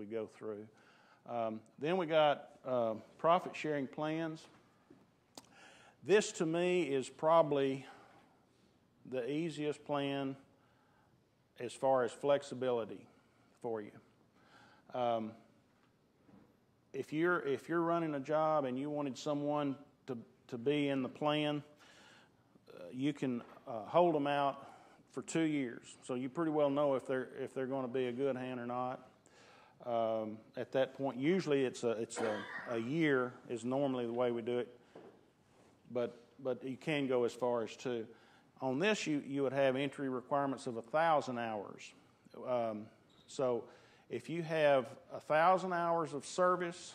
we go through. Then we got profit sharing plans. This to me is probably the easiest plan as far as flexibility for you. If you're running a job and you wanted someone to be in the plan, you can hold them out for 2 years. So you pretty well know if they're going to be a good hand or not. At that point, usually it's a year is normally the way we do it, but you can go as far as 2. On this, you would have entry requirements of 1,000 hours. So if you have 1,000 hours of service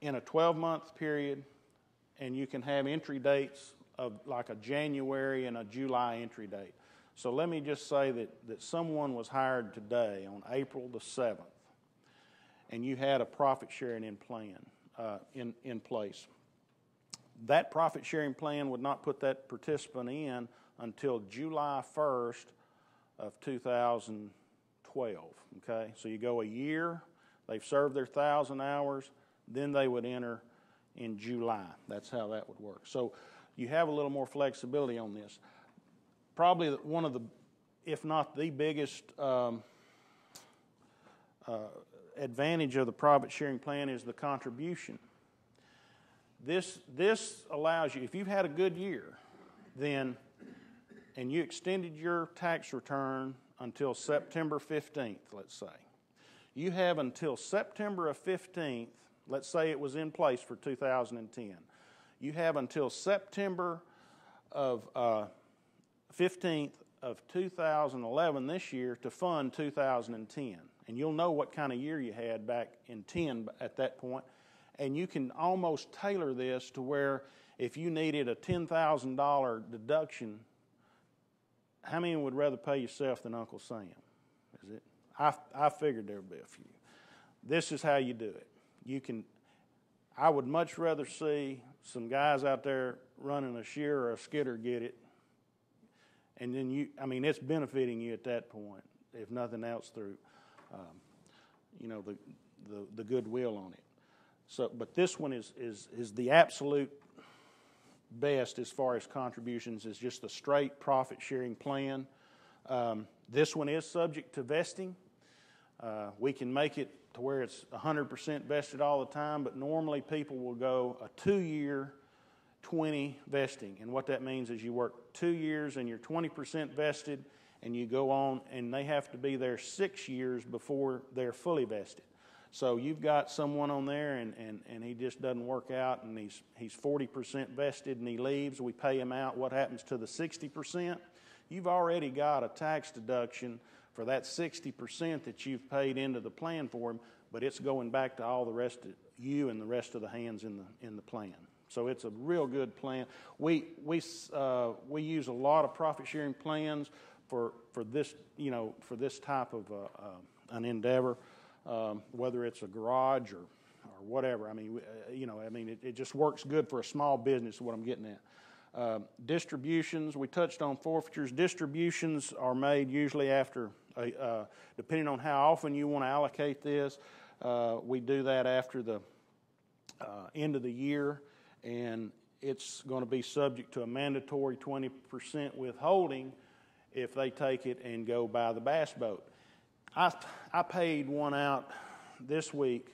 in a 12-month period, and you can have entry dates of like a January and a July entry date. So let me just say that someone was hired today on April the 7th, and you had a profit sharing in place. That profit sharing plan would not put that participant in until July 1st of 2012. Okay, so you go a year, they've served their 1,000 hours, then they would enter in July. That's how that would work. So you have a little more flexibility on this. Probably one of the, if not the biggest advantage of the profit sharing plan is the contribution. This allows you, if you've had a good year, then, and you extended your tax return until September 15th, let's say. You have until September of 15th, let's say it was in place for 2010. You have until September of 15th of 2011 this year to fund 2010. And you'll know what kind of year you had back in 10 at that point. And you can almost tailor this to where if you needed a $10,000 deduction, how many would rather pay yourself than Uncle Sam? Is it? I figured there would be a few. This is how you do it. I would much rather see some guys out there running a shear or a skidder get it, and then it's benefiting you at that point, if nothing else, through, the goodwill on it. So, but this one is the absolute best as far as contributions. Is just a straight profit sharing plan. This one is subject to vesting. We can make it to where it's 100% vested all the time, but normally people will go a 2-year 20 vesting. And what that means is you work 2 years and you're 20% vested, and you go on, and they have to be there 6 years before they're fully vested. So you've got someone on there and he just doesn't work out, and he's 40% vested and he leaves. We pay him out. What happens to the 60%? You've already got a tax deduction for that 60% that you've paid into the plan for him, but it's going back to all the rest of you and the rest of the hands in the plan. So it's a real good plan. We use a lot of profit sharing plans for this type of an endeavor, whether it's a garage or whatever. It just works good for a small business. Is what I'm getting at. Distributions, we touched on forfeitures. Distributions are made usually after, depending on how often you want to allocate this, we do that after the end of the year, and it's going to be subject to a mandatory 20% withholding if they take it and go buy the bass boat. I paid one out this week.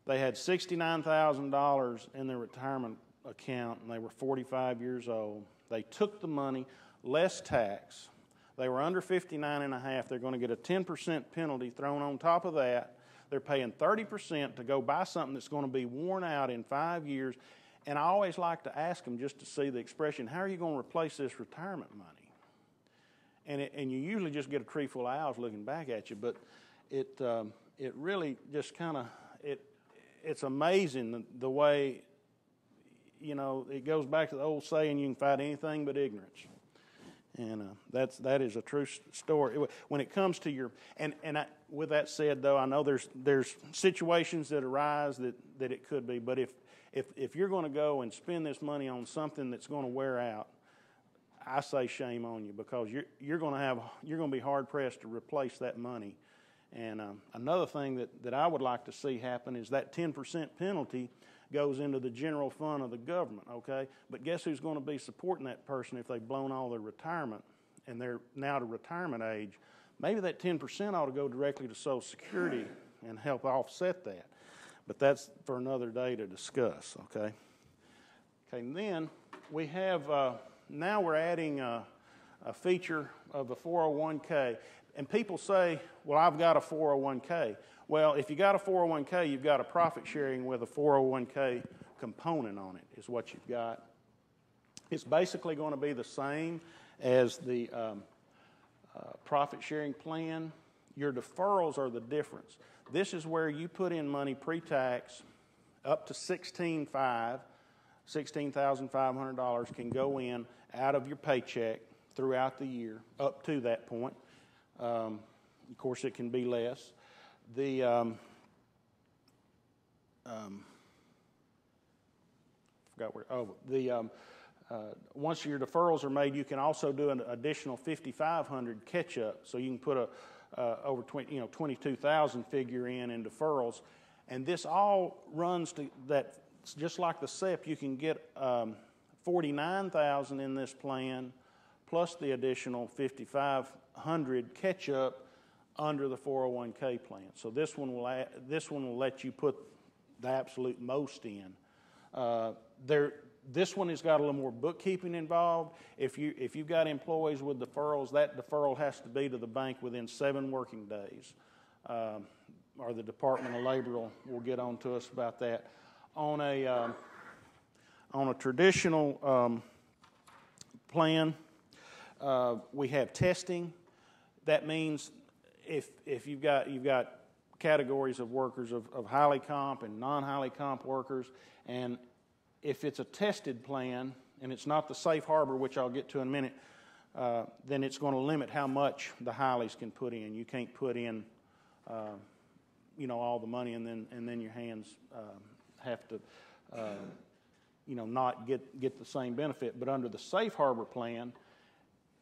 They had $69,000 in their retirement account, and they were 45 years old. They took the money, less tax. They were under 59 and a half. They're going to get a 10% penalty thrown on top of that. They're paying 30% to go buy something that's going to be worn out in 5 years. And I always like to ask them, just to see the expression, how are you going to replace this retirement money? And you usually just get a tree full of owls looking back at you, but it really just kind of, it's amazing the way, it goes back to the old saying, you can fight anything but ignorance. And that is a true story. When it comes to your, with that said, though, I know there's situations that arise that it could be, but if you're going to go and spend this money on something that's going to wear out, I say shame on you, because you're going to be hard pressed to replace that money, And another thing that I would like to see happen is that 10% penalty goes into the general fund of the government, okay? But guess who's going to be supporting that person if they've blown all their retirement and they're now to retirement age? Maybe that 10% ought to go directly to Social Security and help offset that. But that's for another day to discuss, okay? Okay, and then we have, now we're adding a feature of a 401k. And people say, well, I've got a 401k. Well, if you got a 401k, you've got a profit sharing with a 401k component on it, is what you've got. It's basically going to be the same as the profit sharing plan. Your deferrals are the difference. This is where you put in money pre-tax up to $16,500 can go in out of your paycheck throughout the year up to that point. Of course, it can be less. Once your deferrals are made, you can also do an additional $5,500 catch-up, so you can put over 22,000 figure in deferrals, and this all runs to that. Just like the SEP, you can get 49,000 in this plan, plus the additional 5,500 catch-up under the 401k plan. So this one will let you put the absolute most in. This one has got a little more bookkeeping involved. If you've got employees with deferrals, that deferral has to be to the bank within 7 working days, or the Department of Labor will get on to us about that. On a traditional plan, we have testing. That means if you've got categories of workers of highly comp and non-highly comp workers, and if it's a tested plan and it's not the safe harbor, which I'll get to in a minute, then it's going to limit how much the highlies can put in. You can't put in, all the money and then your hands have to, not get the same benefit. But under the safe harbor plan,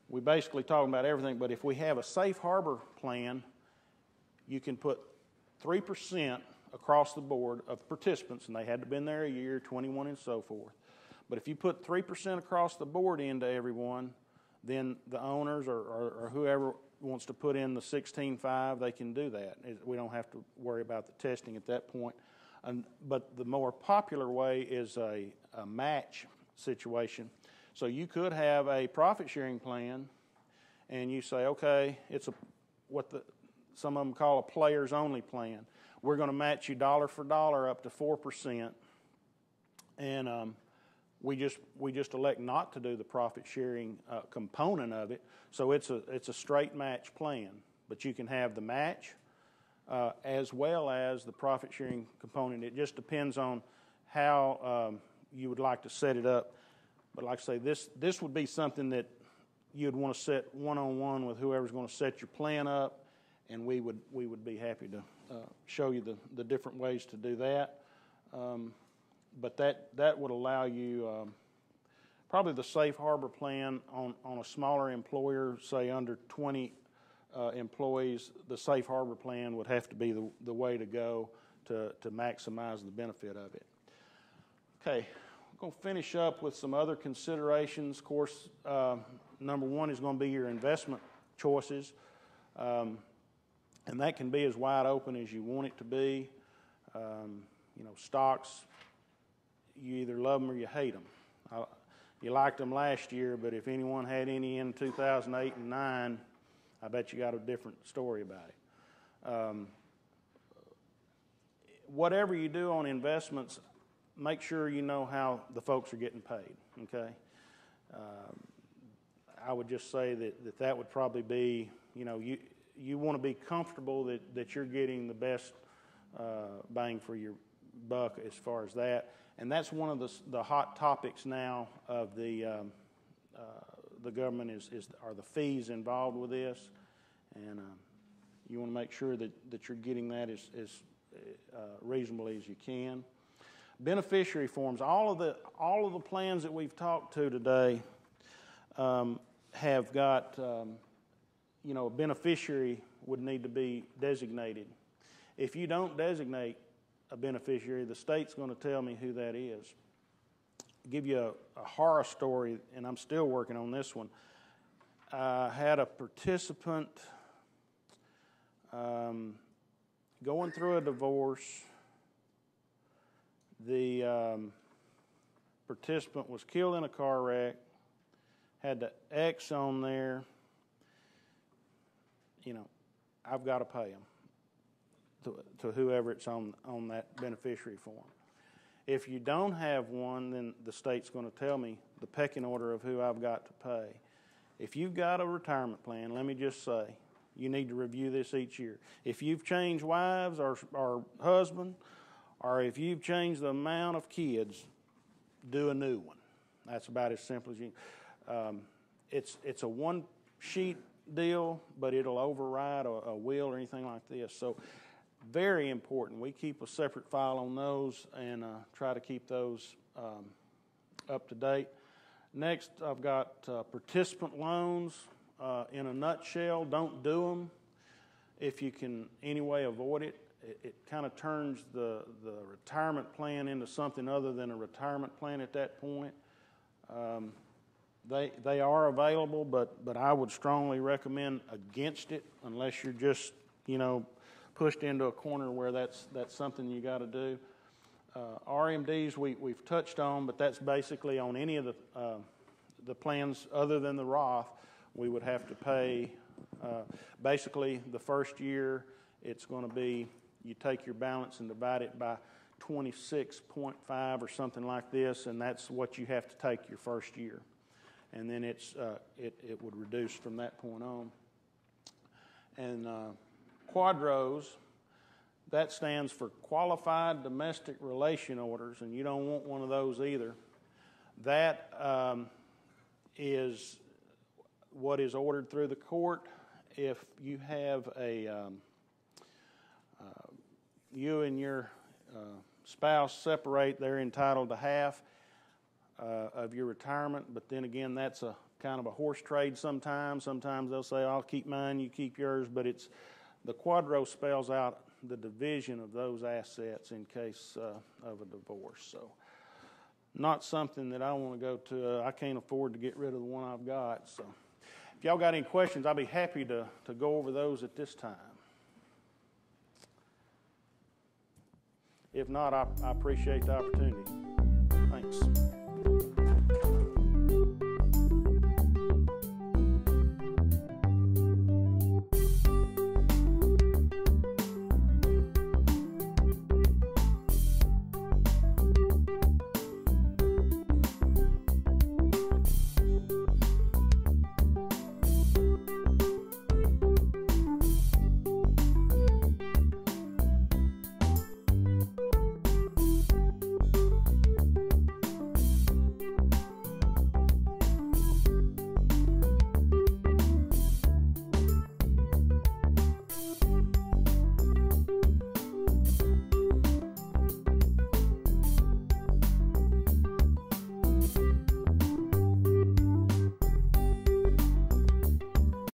we basically talking about everything. But if we have a safe harbor plan, you can put 3% across the board of participants, and they had to have been there a year, 21 and so forth. But if you put 3% across the board into everyone, then the owners or whoever wants to put in the 16.5, they can do that. We don't have to worry about the testing at that point. But the more popular way is a match situation. So you could have a profit sharing plan, and you say, okay, it's some of them call a players only plan. We're going to match you dollar for dollar up to 4%, and we just elect not to do the profit sharing component of it. So it's a straight match plan, but you can have the match as well as the profit sharing component. It just depends on how you would like to set it up. But like I say, this would be something that you'd want to set one-on-one with whoever's going to set your plan up, and we would be happy to show you the different ways to do that. But that would allow you probably the safe harbor plan on a smaller employer, say under 20 employees. The safe harbor plan would have to be the way to go to maximize the benefit of it. Okay. I'm going to finish up with some other considerations. Of course, number one is going to be your investment choices, and that can be as wide open as you want it to be. Stocks, you either love them or you hate them. You liked them last year, but if anyone had any in 2008 and 2009, I bet you got a different story about it. Whatever you do on investments, make sure you know how the folks are getting paid, okay? I would just say that would probably be, you want to be comfortable that you're getting the best bang for your buck as far as that. And that's one of the hot topics now of the government are the fees involved with this. And you want to make sure that you're getting that as reasonably as you can. Beneficiary forms. All of the plans that we've talked to today have got a beneficiary would need to be designated. If you don't designate a beneficiary, the state's going to tell me who that is. I'll give you a horror story, and I'm still working on this one. I had a participant going through a divorce. The participant was killed in a car wreck, had the X on there. You know, I've got to pay them to whoever it's on that beneficiary form. If you don't have one, then the state's going to tell me the pecking order of who I've got to pay. If you've got a retirement plan, let me just say, you need to review this each year. If you've changed wives or husband, or if you've changed the amount of kids, do a new one. That's about as simple as you. It's a one-sheet deal, but it'll override a will or anything like this. So very important. We keep a separate file on those and try to keep those up to date. Next, I've got participant loans. In a nutshell, don't do them if you can anyway avoid it. It kind of turns the retirement plan into something other than a retirement plan at that point. They are available, but I would strongly recommend against it unless you're just, pushed into a corner where that's something you got to do. RMDs we've touched on, but that's basically on any of the plans other than the Roth. We would have to pay basically the first year. It's going to be you take your balance and divide it by 26.5 or something like this, and that's what you have to take your first year. And then it would reduce from that point on. And Quadros, that stands for Qualified Domestic Relation Orders, and you don't want one of those either. That is what is ordered through the court. If you have you and your spouse separate, they're entitled to half of your retirement, but then again, that's a kind of a horse trade sometimes. Sometimes they'll say, I'll keep mine, you keep yours, but the Quadro spells out the division of those assets in case of a divorce. So not something that I want to go to. I can't afford to get rid of the one I've got. So if y'all got any questions, I'll be happy to go over those at this time. If not, I appreciate the opportunity. Thanks.